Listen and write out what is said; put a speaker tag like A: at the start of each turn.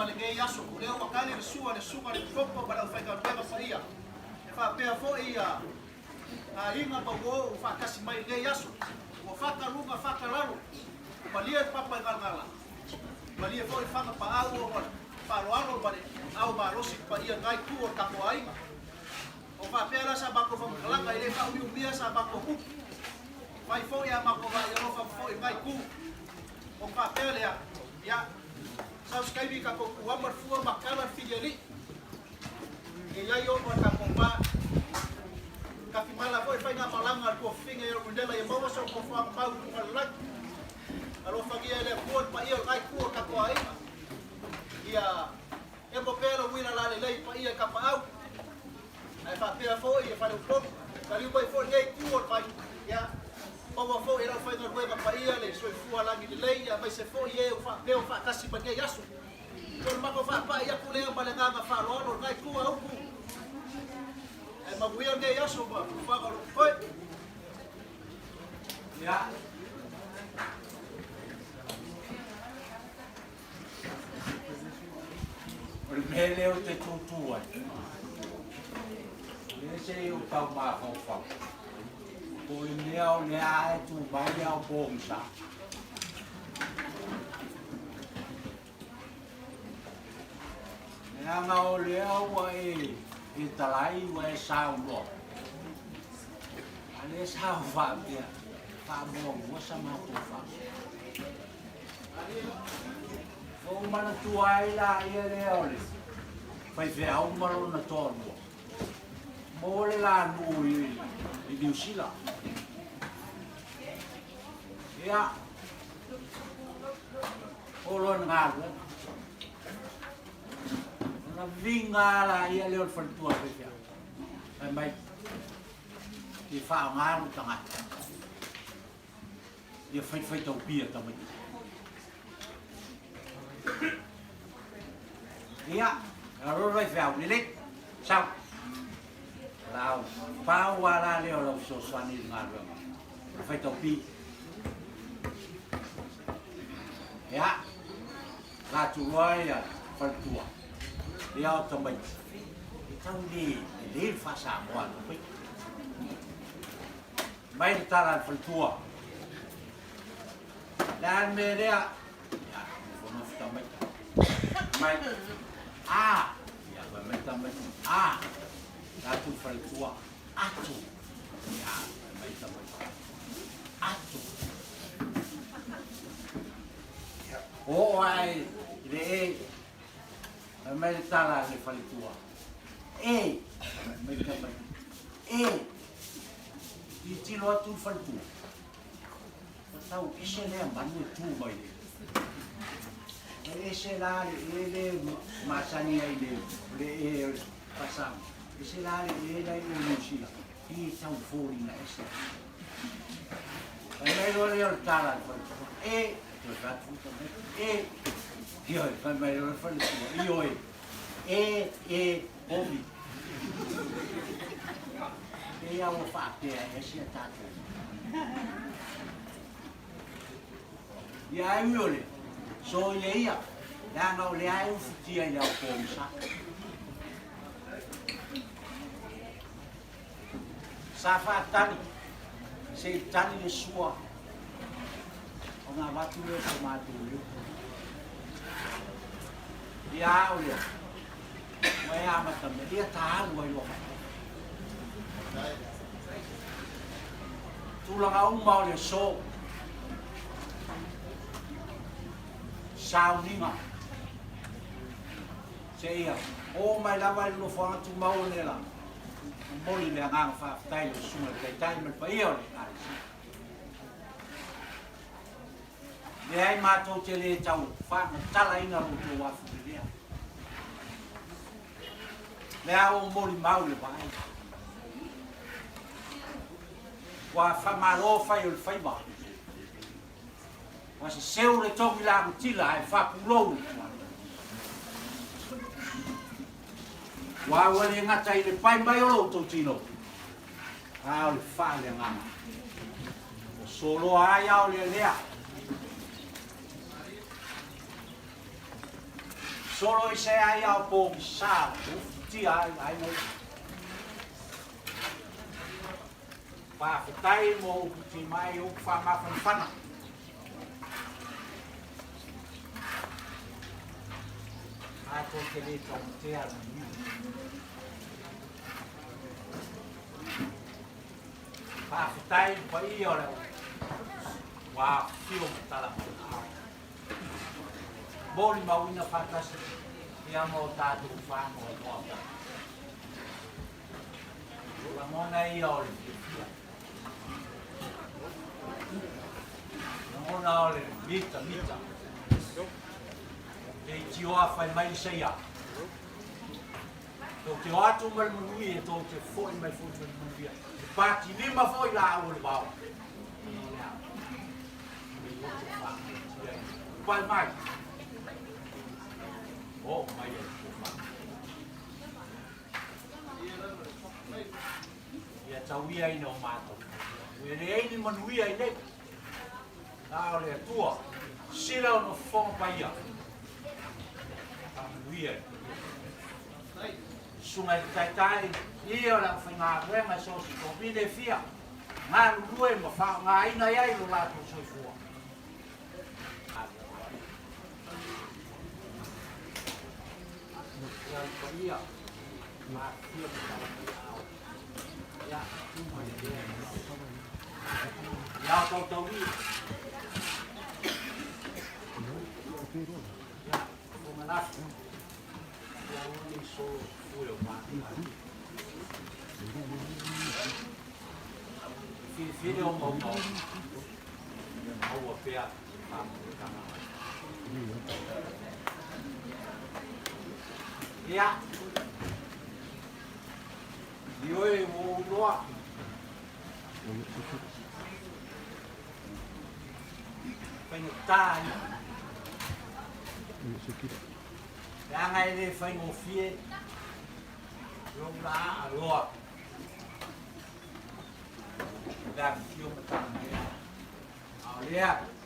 A: malenge yaso o leo wakale le suga le fopo para fai ka pega faia e fa pea fo ia a inga pa wo fa kasi mai le yaso o fa ka lunga fa ka lalo palia papa ngala palia fo fa ka pa au o pa lo alo pa au ba rosi pa ia ngai tu o ka ko ai o fa pea la sa ba ko fa langa ile fa u mia sa ba ko ku vai fo ia ma ko va ia fa fo ngai ku o fa pea le ya sa skai ka ko wa mar fu ma kala fideli e ya yo ka ko pa ka fi mala foi fai na malanga ko finga yo ndela ya bawa so ko fa pa u la alo fa gia le ko pa ia kai ku ka ko ai ia e mo pelo wina la le pa ia ka pa au ai fa pea foi e fa le ko ka li foi foi nei ku pa ya o fo era fai na ruega pa ia le so fu ala mi le ia vai se foi e o fa kasi pa ke yasu por ma ko fa pa ia ku le pa le nga fa lo ngai ku au ku e ma buia ne yasu ba fa ko foi ya
B: o mele o te tutua le se o tau ma ko fa o leo le ai tu vai ao bom sa na nga o leo wa e talai wa e sa mo ale sa fa dia fa mo mo sa ma ko fa o mana tu ai la ia leo le fai fe au malo na tonu mo le la nu i New Zealand. Ya. Olon ngalo. Na vinga la ia le for tua pe ya. Mai ki fa ngalo tanga. Ia fai tau pia tamai. Ya, aro vai fa ni le. Sao? Lao pau wala leo lo so swani ngalo fai topi ya la tu ya fa tua ya tamai tau di le fa sa mo mai tara fa tua dan me ya no tamai mai ya mai tamai Atu fai tua, atu, ya, mai tamai, atu. O ai, le mai tala le fai tua, mai tamai, i tilo atu fai tua. Tau ise le manu tu mai le. Ise la le masani ai le pasang. Se la le dai no sila i tau fori na ese mai lo le tala to fa tu io fa mai lo fa io obi e amo fa te ese tato ya miole so ia la no le ai ufutia ia pomsa Safa tani, se tani le sua, o nga watu le tomatu le. Ia ole, mai amata me, ia taharu ai loka. Tulanga umau le so, sauninga, se ia, o mai lava le lofanga tu mau le la. Moli le ngang fa tai le sunga le tai me pa io le ai le ai ma to te le tau fa tala ina ro to wa fu le au moli mau le bai wa fa ma ro fa io le fai ba wa se seu le to mi la tila ai fa pu lo wa wale ngata ile pai mai o to tino au fa le ngama solo ai au le lea Solo i se ai au po sa, ti ai no. Pa tai mo ti mai o fa ma fana. Ai ko ke le to te ala. Pa tai pa I ora. Wa fio tala. Boli mawina fantastic. Ia mo tatu fa mo mo. La mona I ora. Mona ora mita. E tioa fai mai seia. To te atu mal munui e to te foi mai foi munui. Pati lima foi la o ba. Pai mai. Oh, mai e. Ia tauia I no mato. Ue re ni manui ai nei. Na ole tua. Sila no fong paia. Manuia. Sungai tai ia la whainga renga so si ko pide fia. Ngā lue ma wha ngā ina iai lo lato soi fua. Ia, ma fia ia, ia tau ni. Ia, o manafu. Ia, o ni so fuio ma. Filho o mau. Mau a pea. Ia. Ioe o loa. Pentai. Yang ai le fai mo fie. Lo la loa. Da fio matanga. Alia.